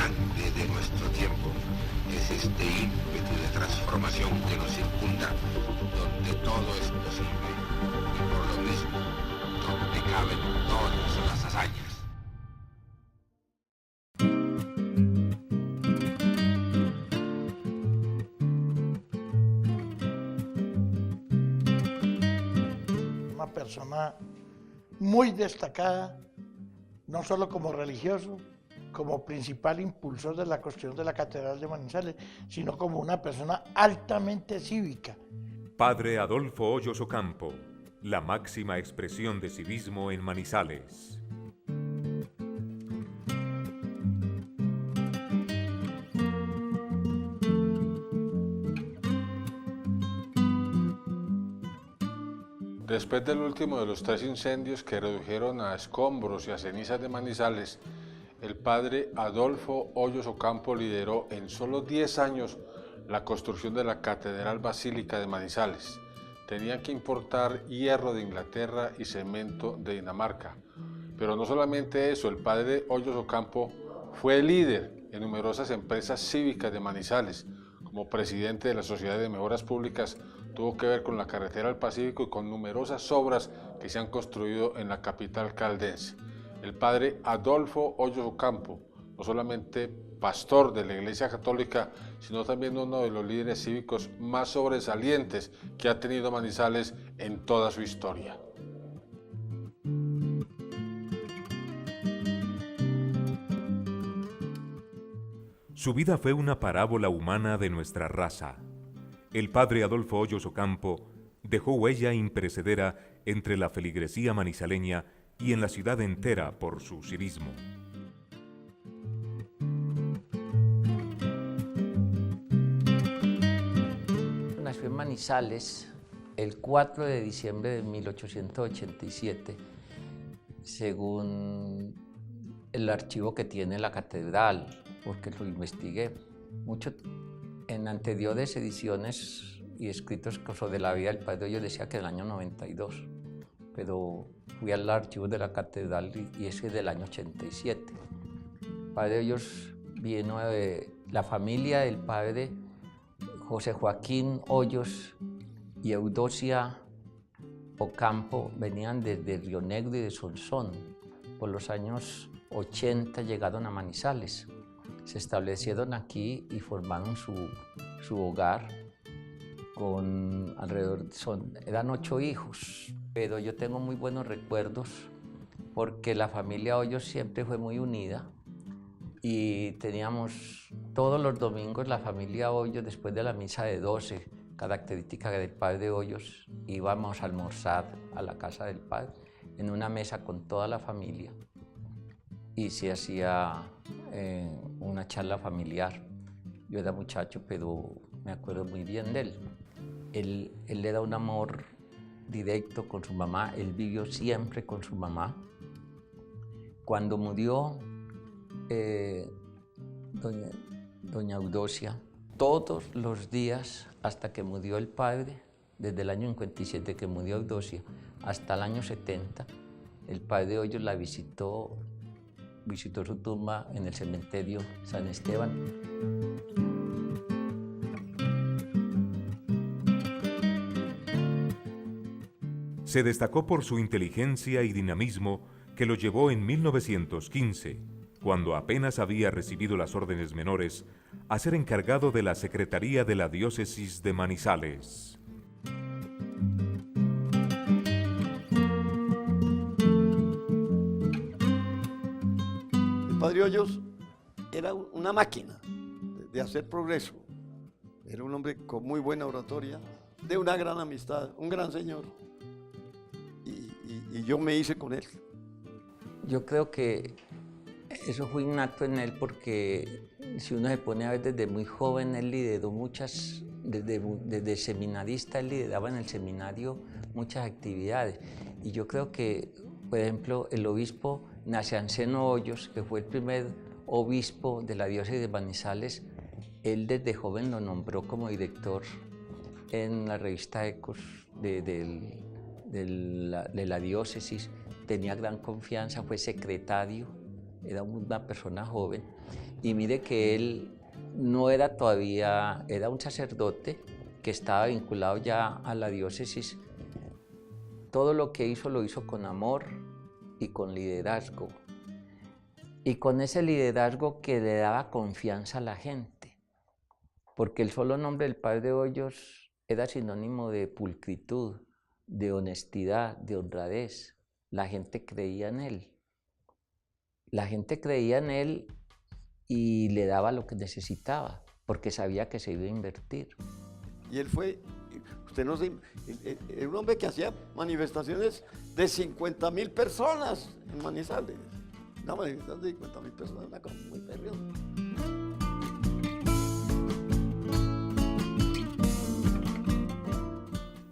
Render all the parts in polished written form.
grande de nuestro tiempo es este ímpetu de transformación que nos circunda, donde todo es posible y por lo mismo, donde caben todas las hazañas. Una persona muy destacada, no solo como religioso, como principal impulsor de la construcción de la Catedral de Manizales, sino como una persona altamente cívica. Padre Adolfo Hoyos Ocampo, la máxima expresión de civismo en Manizales. Después del último de los 3 incendios que redujeron a escombros y a cenizas de Manizales, el padre Adolfo Hoyos Ocampo lideró en solo 10 años la construcción de la Catedral Basílica de Manizales. Tenían que importar hierro de Inglaterra y cemento de Dinamarca. Pero no solamente eso, el padre Hoyos Ocampo fue líder en numerosas empresas cívicas de Manizales. Como presidente de la Sociedad de Mejoras Públicas, tuvo que ver con la carretera al Pacífico y con numerosas obras que se han construido en la capital caldense. El padre Adolfo Hoyos Ocampo, no solamente pastor de la Iglesia Católica, sino también uno de los líderes cívicos más sobresalientes que ha tenido Manizales en toda su historia. Su vida fue una parábola humana de nuestra raza. El padre Adolfo Hoyos Ocampo dejó huella imperecedera entre la feligresía manizaleña y en la ciudad entera por su civismo. Nació en Manizales el 4 de diciembre de 1887, según el archivo que tiene la catedral, porque lo investigué mucho. En Antediodes ediciones y escritos sobre la vida del padre Hoyos decía que del año 92, pero fui al archivo de la catedral y ese es del año 87. El padre Hoyos vino de la familia del padre José Joaquín Hoyos y Eudocia Ocampo, venían desde Río Negro y de Sonsón. Por los años 80 llegaron a Manizales. Se establecieron aquí y formaron su hogar con alrededor, eran 8 hijos, pero yo tengo muy buenos recuerdos porque la familia Hoyos siempre fue muy unida y teníamos todos los domingos la familia Hoyos, después de la misa de 12, característica del padre Hoyos, íbamos a almorzar a la casa del padre en una mesa con toda la familia y se hacía una charla familiar. Yo era muchacho, pero me acuerdo muy bien de él. Él era un amor directo con su mamá, él vivió siempre con su mamá. Cuando murió doña Eudocia, todos los días hasta que murió el padre, desde el año 57 que murió Eudocia hasta el año 70, el padre Hoyos la visitó su tumba en el cementerio San Esteban. Se destacó por su inteligencia y dinamismo que lo llevó en 1915, cuando apenas había recibido las órdenes menores, a ser encargado de la Secretaría de la Diócesis de Manizales. El padre Hoyos era una máquina de hacer progreso. Era un hombre con muy buena oratoria, de una gran amistad, un gran señor. Y yo me hice con él. Yo creo que eso fue innato en él porque si uno se pone a ver desde muy joven, él lideró muchas, desde seminarista, él lideraba en el seminario muchas actividades. Y yo creo que, por ejemplo, el obispo Nacianceno Hoyos, que fue el primer obispo de la diócesis de Manizales, él desde joven lo nombró como director en la revista Ecos de la diócesis, tenía gran confianza, fue secretario era una persona joven, y mire que él no era todavía, era un sacerdote que estaba vinculado ya a la diócesis. Todo lo que hizo lo hizo con amor y con liderazgo. Y con ese liderazgo que le daba confianza a la gente. Porque el solo nombre del padre Hoyos era sinónimo de pulcritud, de honestidad, de honradez. La gente creía en él. La gente creía en él y le daba lo que necesitaba, porque sabía que se iba a invertir. Y él fue, usted no se, era un hombre que hacía manifestaciones de 50.000 personas en Manizales. Una manifestación de 50.000 personas, una cosa muy periosa.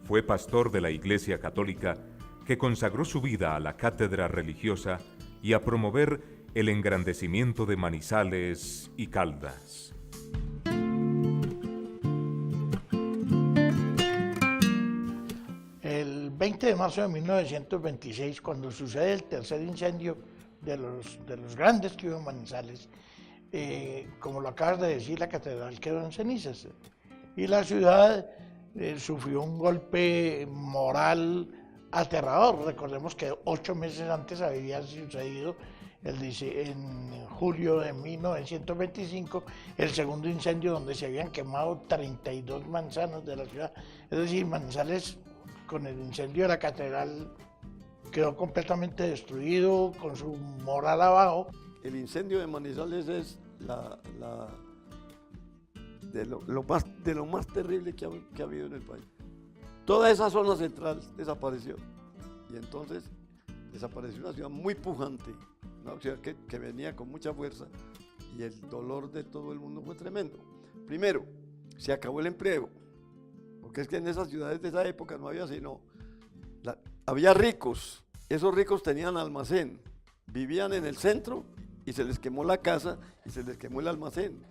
Fue pastor de la Iglesia Católica que consagró su vida a la cátedra religiosa y a promover el engrandecimiento de Manizales y Caldas. El 20 de marzo de 1926, cuando sucede el tercer incendio de los grandes que hubo en Manizales, como lo acabas de decir, la catedral quedó en cenizas y la ciudad sufrió un golpe moral aterrador. Recordemos que 8 meses antes había sucedido, en julio de 1925, el segundo incendio donde se habían quemado 32 manzanas de la ciudad. Es decir, Manizales, con el incendio de la catedral, quedó completamente destruido, con su moral abajo. El incendio de Manizales es de lo más terrible que ha habido en el país. Toda esa zona central desapareció. Y entonces desapareció una ciudad muy pujante, una ciudad que venía con mucha fuerza. Y el dolor de todo el mundo fue tremendo. Primero, se acabó el empleo. Porque es que en esas ciudades de esa época no había sino... había ricos. Esos ricos tenían almacén. Vivían en el centro y se les quemó la casa y se les quemó el almacén.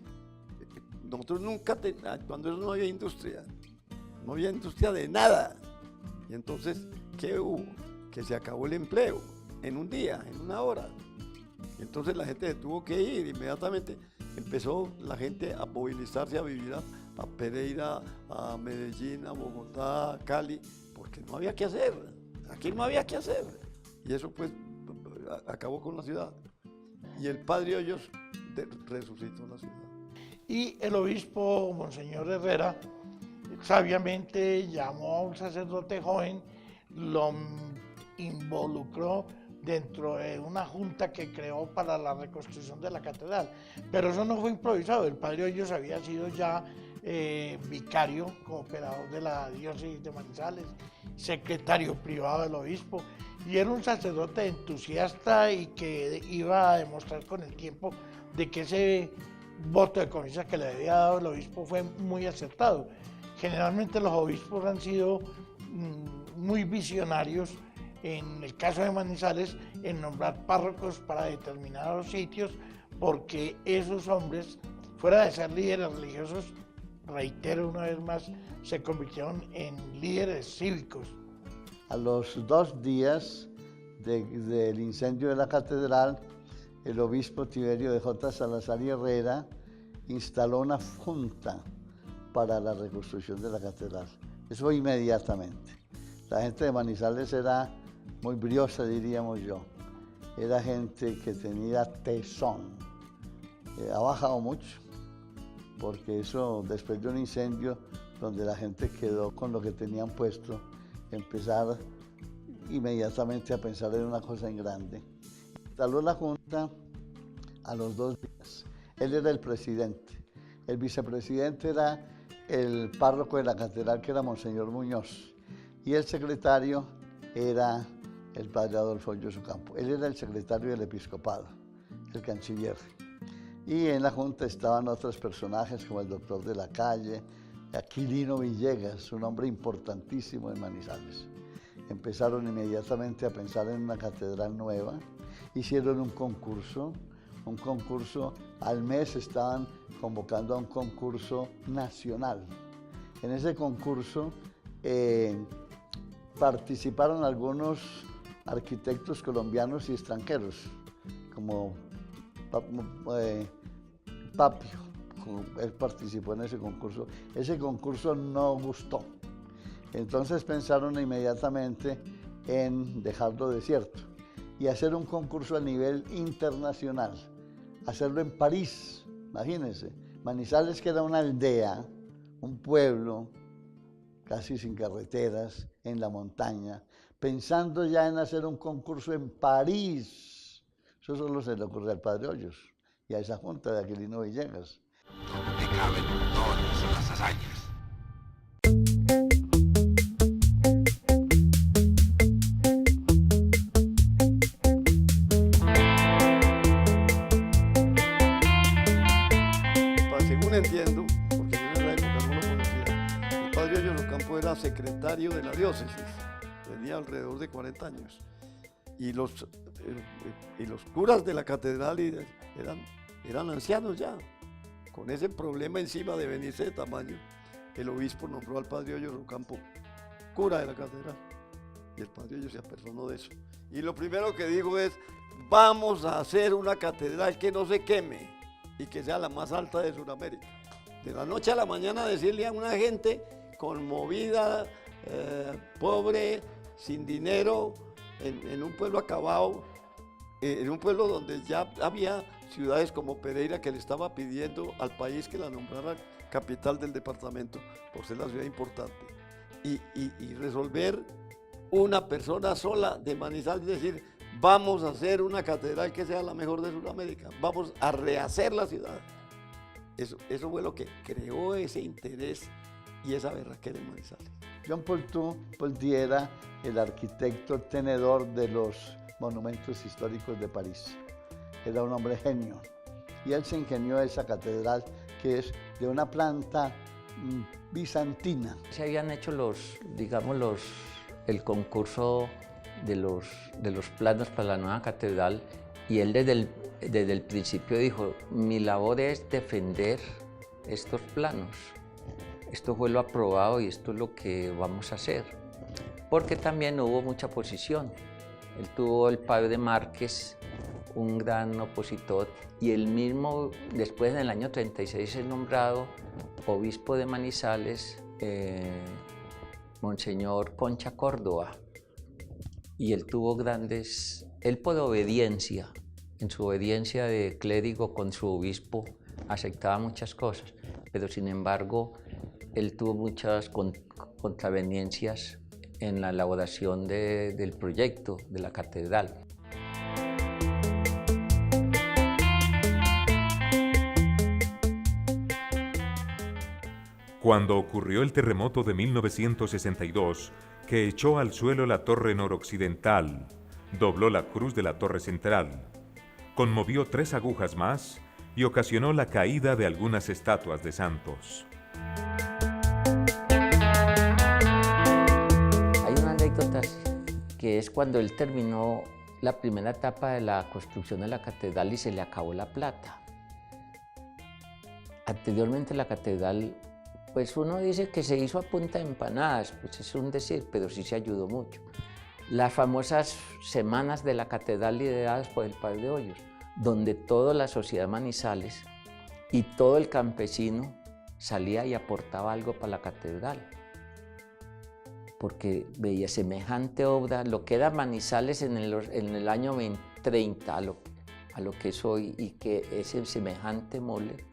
Nosotros nunca, cuando eso no había industria de nada. Y entonces, ¿qué hubo? Que se acabó el empleo en un día, en una hora. Y entonces la gente tuvo que ir inmediatamente. Empezó la gente a movilizarse, a vivir a Pereira, a Medellín, a Bogotá, a Cali, porque no había que hacer. Aquí no había que hacer. Y eso pues acabó con la ciudad. Y el padre Hoyos resucitó la ciudad. Y el obispo Monseñor Herrera sabiamente llamó a un sacerdote joven, lo involucró dentro de una junta que creó para la reconstrucción de la catedral. Pero eso no fue improvisado. El padre Hoyos había sido ya vicario, cooperador de la diócesis de Manizales, secretario privado del obispo, y era un sacerdote entusiasta y que iba a demostrar con el tiempo de que ese voto de confianza que le había dado el obispo fue muy acertado. Generalmente los obispos han sido muy visionarios, en el caso de Manizales, en nombrar párrocos para determinados sitios, porque esos hombres, fuera de ser líderes religiosos, reitero una vez más, se convirtieron en líderes cívicos. A los 2 días del incendio de la catedral, el obispo Tiberio de J. Salazar y Herrera instaló una junta para la reconstrucción de la catedral. Eso fue inmediatamente. La gente de Manizales era muy briosa, diríamos yo. Era gente que tenía tesón. Ha bajado mucho, porque eso, después de un incendio donde la gente quedó con lo que tenían puesto, empezar inmediatamente a pensar en una cosa en grande. Instaló la junta a los 2 días. Él era el presidente. El vicepresidente era el párroco de la catedral, que era Monseñor Muñoz, y el secretario era el padre Adolfo Hoyos Ocampo. Él era el secretario del episcopado, el canciller. Y en la junta estaban otros personajes como el doctor de la Calle, Aquilino Villegas, un hombre importantísimo en Manizales. Empezaron inmediatamente a pensar en una catedral nueva, hicieron un concurso al mes estaban convocando a un concurso nacional. En ese concurso participaron algunos arquitectos colombianos y extranjeros, como Papio. Él participó en ese concurso. Ese concurso no gustó. Entonces pensaron inmediatamente en dejarlo desierto y hacer un concurso a nivel internacional. Hacerlo en París, imagínense. Manizales, que era una aldea, un pueblo, casi sin carreteras, en la montaña, pensando ya en hacer un concurso en París. Eso solo se le ocurre al padre Hoyos y a esa junta de Aquilino Villegas. Donde caben todas las hazañas. Según entiendo, porque yo en esa época no lo conocía, el padre Hoyos Ocampo era secretario de la diócesis, tenía alrededor de 40 años, y los curas de la catedral eran ancianos ya. Con ese problema encima de venirse de tamaño, el obispo nombró al padre Hoyos Ocampo cura de la catedral, y el padre Hoyos se apersonó de eso. Y lo primero que dijo es: vamos a hacer una catedral que no se queme y que sea la más alta de Sudamérica. De la noche a la mañana decirle a una gente conmovida, pobre, sin dinero, en un pueblo acabado, en un pueblo donde ya había ciudades como Pereira que le estaba pidiendo al país que la nombrara capital del departamento por ser la ciudad importante, y resolver una persona sola de Manizales, decir: vamos a hacer una catedral que sea la mejor de Sudamérica, vamos a rehacer la ciudad. Eso fue lo que creó ese interés y esa berraquera en Manizales. Jean Paul Ty era el arquitecto tenedor de los monumentos históricos de París. Era un hombre genio. Y él se ingenió esa catedral, que es de una planta bizantina. Se habían hecho el concurso de los planos para la nueva catedral, y él desde el principio dijo: mi labor es defender estos planos. Esto fue lo aprobado y esto es lo que vamos a hacer. Porque también hubo mucha oposición. Él tuvo el padre Márquez, un gran opositor, y él mismo, después en el año 36, es nombrado obispo de Manizales, Monseñor Concha Córdoba. Y él tuvo él por obediencia, en su obediencia de clérigo con su obispo, aceptaba muchas cosas, pero sin embargo, él tuvo muchas contraveniencias en la elaboración del proyecto de la catedral. Cuando ocurrió el terremoto de 1962, que echó al suelo la torre noroccidental, dobló la cruz de la torre central, conmovió 3 agujas más y ocasionó la caída de algunas estatuas de santos. Hay una anécdota que es cuando él terminó la primera etapa de la construcción de la catedral y se le acabó la plata. Anteriormente la catedral, pues uno dice que se hizo a punta de empanadas, pues es un decir, pero sí se ayudó mucho. Las famosas semanas de la catedral lideradas por el padre Hoyos, donde toda la sociedad Manizales y todo el campesino salía y aportaba algo para la catedral, porque veía semejante obra, lo que era Manizales en el año 30, a lo que es hoy, y que ese semejante mole.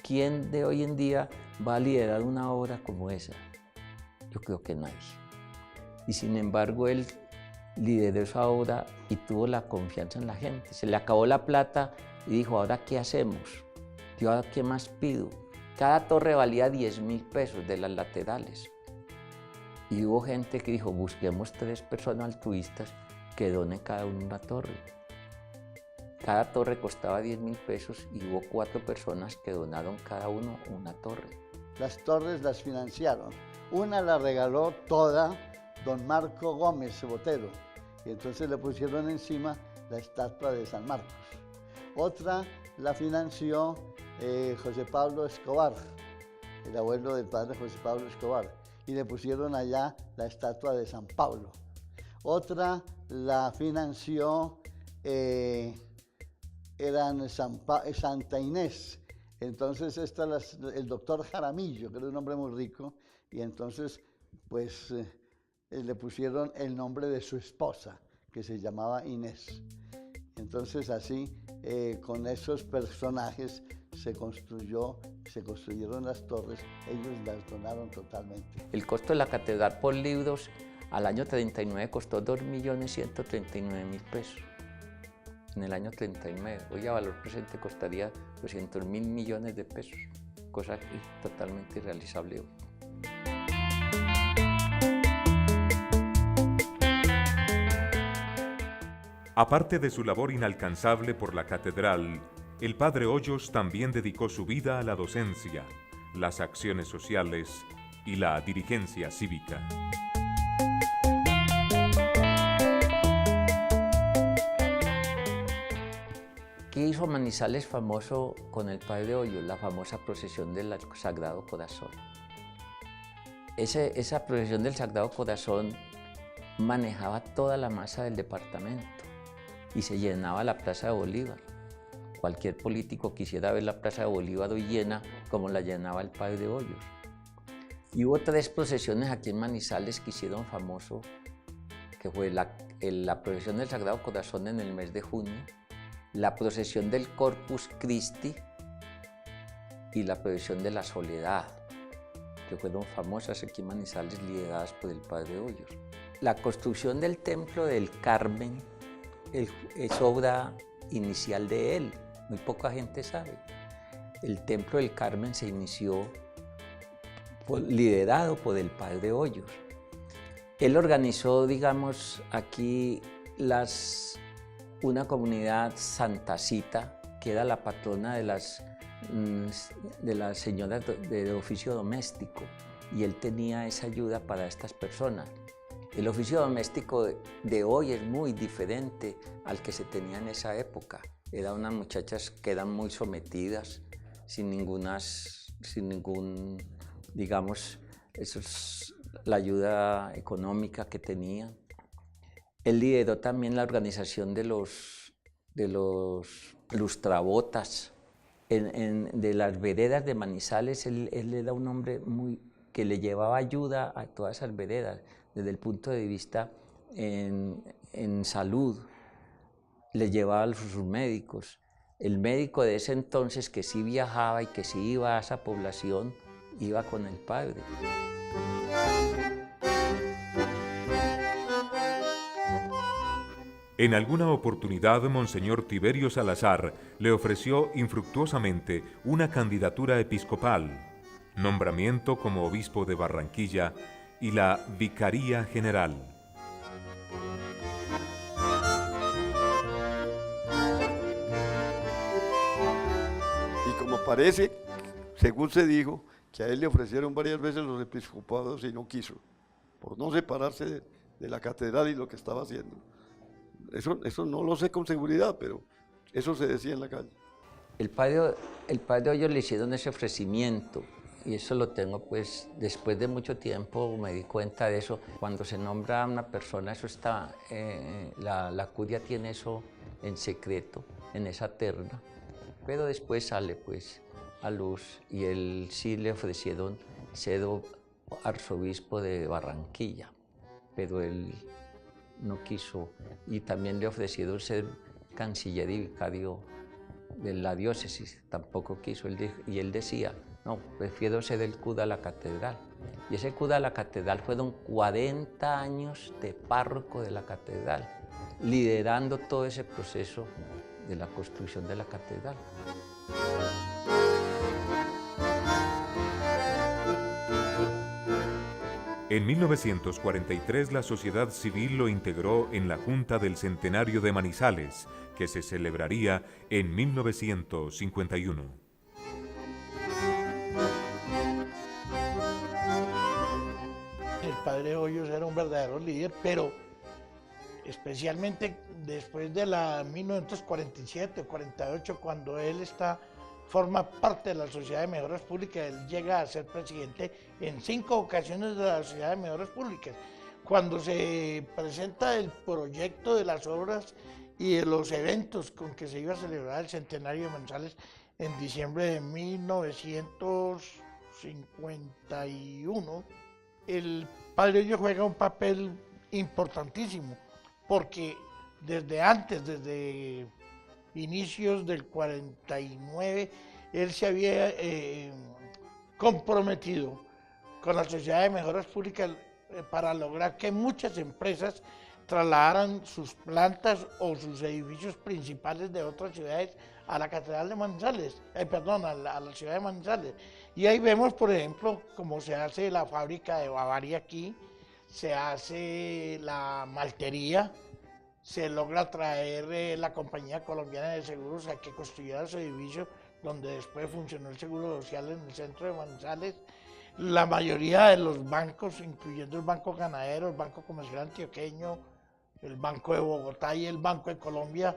¿Quién de hoy en día va a liderar una obra como esa? Yo creo que nadie. Y sin embargo, él lideró esa obra y tuvo la confianza en la gente. Se le acabó la plata y dijo: ¿ahora qué hacemos? ¿Yo ahora qué más pido? Cada torre valía 10.000 pesos de las laterales. Y hubo gente que dijo: busquemos 3 personas altruistas que donen cada uno una torre. Cada torre costaba 10.000 pesos y hubo 4 personas que donaron cada uno una torre. Las torres las financiaron. Una la regaló toda don Marco Gómez Botero, y entonces le pusieron encima la estatua de San Marcos. Otra la financió José Pablo Escobar, el abuelo del padre José Pablo Escobar, y le pusieron allá la estatua de San Pablo. Otra la financió eran Santa Inés. Entonces el doctor Jaramillo, que era un hombre muy rico, y entonces pues le pusieron el nombre de su esposa, que se llamaba Inés. Entonces así, con esos personajes se construyeron las torres, ellos las donaron totalmente. El costo de la catedral por libros al año 39 costó 2.139.000 pesos. En el año 39, hoy a valor presente costaría 200.000 millones de pesos, cosa totalmente irrealizable hoy. Aparte de su labor inalcanzable por la catedral, el padre Hoyos también dedicó su vida a la docencia, las acciones sociales y la dirigencia cívica. ¿Qué hizo Manizales famoso con el padre Hoyos? La famosa procesión del Sagrado Corazón. Esa procesión del Sagrado Corazón manejaba toda la masa del departamento y se llenaba la Plaza de Bolívar. Cualquier político quisiera ver la Plaza de Bolívar hoy llena como la llenaba el padre Hoyos. Y hubo 3 procesiones aquí en Manizales que hicieron famoso, que fue la procesión del Sagrado Corazón en el mes de junio, la procesión del Corpus Christi y la procesión de la Soledad, que fueron famosas aquí en Manizales, lideradas por el padre Hoyos. La construcción del Templo del Carmen es obra inicial de él, muy poca gente sabe. El Templo del Carmen se inició liderado por el padre Hoyos. Él organizó, digamos, aquí una comunidad santacita, que era la patrona de las señoras de oficio doméstico, y él tenía esa ayuda para estas personas. El oficio doméstico de hoy es muy diferente al que se tenía en esa época. Eran unas muchachas que eran muy sometidas, sin ningún, digamos, eso es la ayuda económica que tenían. Él lideró también la organización de los lustrabotas. De las veredas de Manizales, él era un hombre que le llevaba ayuda a todas esas veredas, desde el punto de vista en salud, le llevaba a sus médicos. El médico de ese entonces, que sí viajaba y que sí iba a esa población, iba con el padre. En alguna oportunidad, Monseñor Tiberio Salazar le ofreció infructuosamente una candidatura episcopal, nombramiento como obispo de Barranquilla y la vicaría general. Y como parece, según se dijo, que a él le ofrecieron varias veces los episcopados y no quiso, por no separarse de la catedral y lo que estaba haciendo. Eso no lo sé con seguridad, pero eso se decía en la calle. El padre Hoyos le hicieron ese ofrecimiento, y eso lo tengo, pues, después de mucho tiempo me di cuenta de eso. Cuando se nombra a una persona, eso está, la curia tiene eso en secreto, en esa terna, pero después sale, pues, a luz, y él sí le ofrecieron ser arzobispo de Barranquilla, pero él no quiso, y también le ofrecieron ser canciller y vicario de la diócesis, tampoco quiso, y él decía, no, prefiero ser el cura de la catedral. Y ese cura de la catedral fueron 40 años de párroco de la catedral, liderando todo ese proceso de la construcción de la catedral. En 1943 la sociedad civil lo integró en la Junta del Centenario de Manizales, que se celebraría en 1951. El padre Hoyos era un verdadero líder, pero especialmente después de la 1947 o 48, cuando él forma parte de la Sociedad de Mejoras Públicas, él llega a ser presidente en 5 ocasiones de la Sociedad de Mejoras Públicas. Cuando se presenta el proyecto de las obras y de los eventos con que se iba a celebrar el centenario de Manizales en diciembre de 1951, el Padre Hoyos juega un papel importantísimo, porque desde antes, desde inicios del 49, él se había comprometido con la Sociedad de Mejoras Públicas para lograr que muchas empresas trasladaran sus plantas o sus edificios principales de otras ciudades a la Catedral de Manizales, a la ciudad de Manizales. Y ahí vemos, por ejemplo, cómo se hace la fábrica de Bavaria aquí, se hace la maltería, se logra traer la Compañía Colombiana de Seguros a que construyera su edificio, donde después funcionó el Seguro Social en el centro de Manizales. La mayoría de los bancos, incluyendo el Banco Ganadero, el Banco Comercial Antioqueño, el Banco de Bogotá y el Banco de Colombia,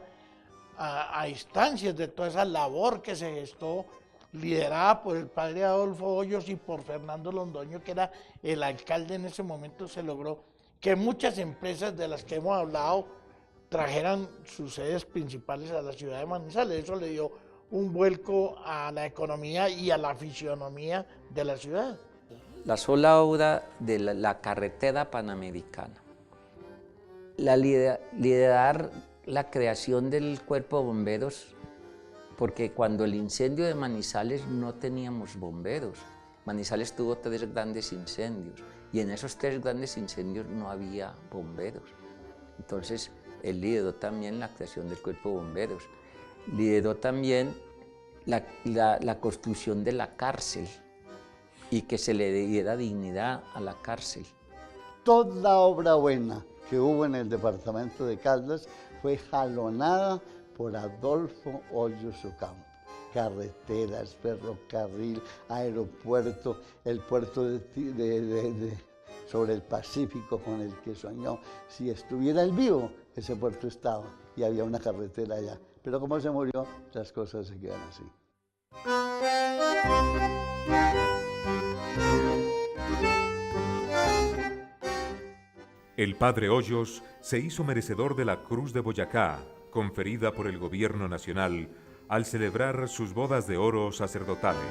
a instancias de toda esa labor que se gestó, liderada por el padre Adolfo Hoyos y por Fernando Londoño, que era el alcalde en ese momento, se logró que muchas empresas de las que hemos hablado trajeran sus sedes principales a la ciudad de Manizales. Eso le dio un vuelco a la economía y a la fisionomía de la ciudad. La sola obra de la carretera panamericana, liderar la creación del cuerpo de bomberos, porque cuando el incendio de Manizales no teníamos bomberos. Manizales tuvo 3 grandes incendios y en esos 3 grandes incendios no había bomberos. Entonces él lideró también la creación del cuerpo de bomberos, lideró también la construcción de la cárcel y que se le diera dignidad a la cárcel. Toda obra buena que hubo en el departamento de Caldas fue jalonada por Adolfo Hoyos Ocampo. Carreteras, ferrocarril, aeropuerto, el puerto sobre el Pacífico con el que soñó. Si estuviera él vivo, ese puerto estaba y había una carretera allá. Pero como se murió, las cosas se quedan así. El padre Hoyos se hizo merecedor de la Cruz de Boyacá, conferida por el gobierno nacional al celebrar sus bodas de oro sacerdotales.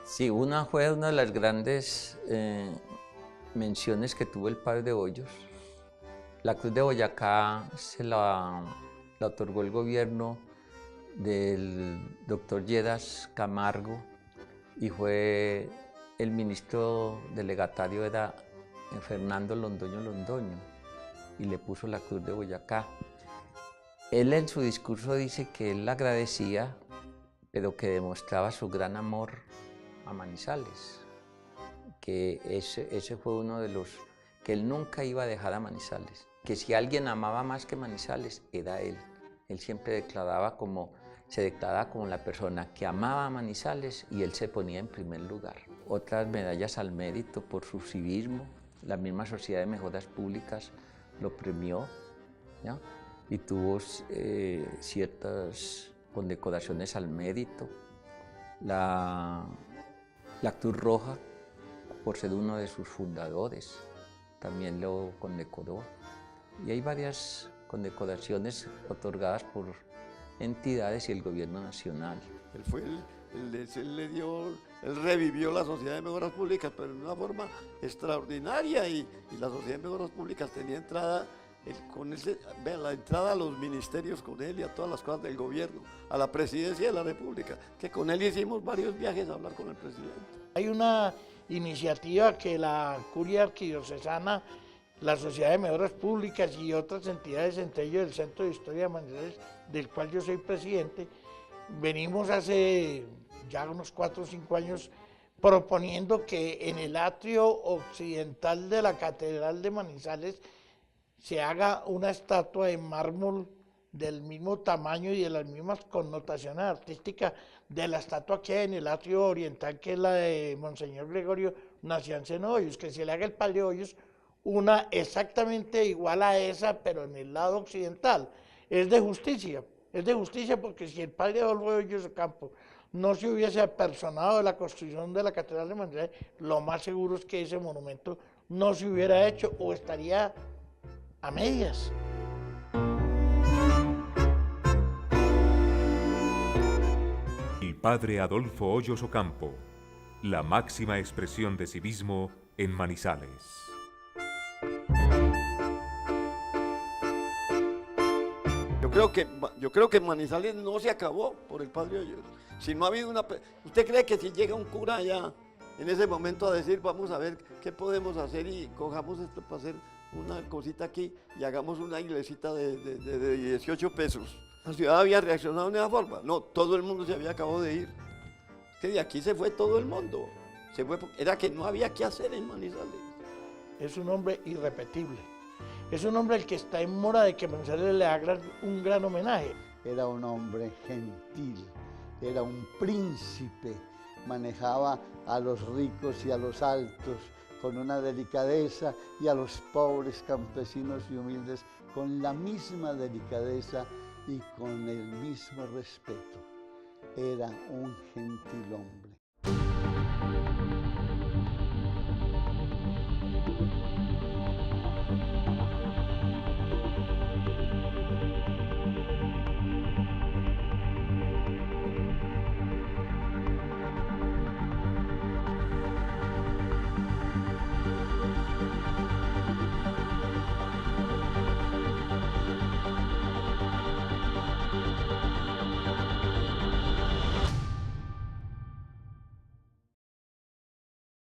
Sí, fue una de las grandes menciones que tuvo el padre Hoyos. La Cruz de Boyacá se la otorgó el gobierno del doctor Lleras Camargo y fue el ministro delegatario era Fernando Londoño y le puso la Cruz de Boyacá. Él en su discurso dice que él agradecía, pero que demostraba su gran amor a Manizales, que ese fue uno de los que él nunca iba a dejar a Manizales, que si alguien amaba más que Manizales era él. Él siempre se declaraba como la persona que amaba a Manizales y él se ponía en primer lugar. Otras medallas al mérito por su civismo, la misma Sociedad de Mejoras Públicas lo premió, ¿ya? Y tuvo ciertas condecoraciones al mérito. La Cruz Roja, por ser uno de sus fundadores, también lo condecoró. Y hay varias condecoraciones otorgadas por entidades y el gobierno nacional. Él revivió la Sociedad de Mejoras Públicas, pero de una forma extraordinaria, y la Sociedad de Mejoras Públicas tenía entrada, la entrada a los ministerios con él y a todas las cosas del gobierno, a la presidencia de la República, que con él hicimos varios viajes a hablar con el presidente. Hay una iniciativa que la Curia Arquidiocesana, la Sociedad de Mejoras Públicas y otras entidades, entre ellos el Centro de Historia de Manizales, del cual yo soy presidente, venimos hace ya unos 4 o 5 años proponiendo que en el atrio occidental de la Catedral de Manizales se haga una estatua de mármol del mismo tamaño y de las mismas connotaciones artísticas de la estatua que hay en el atrio oriental, que es la de Monseñor Gregorio Nacianceno Hoyos, que se le haga el padre Hoyos una exactamente igual a esa, pero en el lado occidental. Es de justicia porque si el padre Adolfo Hoyos Ocampo no se hubiese apersonado de la construcción de la Catedral de Manizales, lo más seguro es que ese monumento no se hubiera hecho o estaría a medias. El padre Adolfo Hoyos Ocampo, la máxima expresión de civismo en Manizales. Yo creo que Manizales no se acabó por el padre Hoyos. Si no ha habido ¿Usted cree que si llega un cura allá en ese momento a decir, vamos a ver qué podemos hacer y cojamos esto para hacer una cosita aquí y hagamos una iglesita de 18 pesos? ¿La ciudad había reaccionado de esa forma? No, todo el mundo se había acabado de ir. Es que de aquí se fue todo el mundo. Era que no había qué hacer en Manizales. Es un hombre irrepetible. Es un hombre el que está en mora de que Manizales le haga un gran homenaje. Era un hombre gentil, era un príncipe, manejaba a los ricos y a los altos con una delicadeza y a los pobres campesinos y humildes con la misma delicadeza y con el mismo respeto. Era un gentil hombre.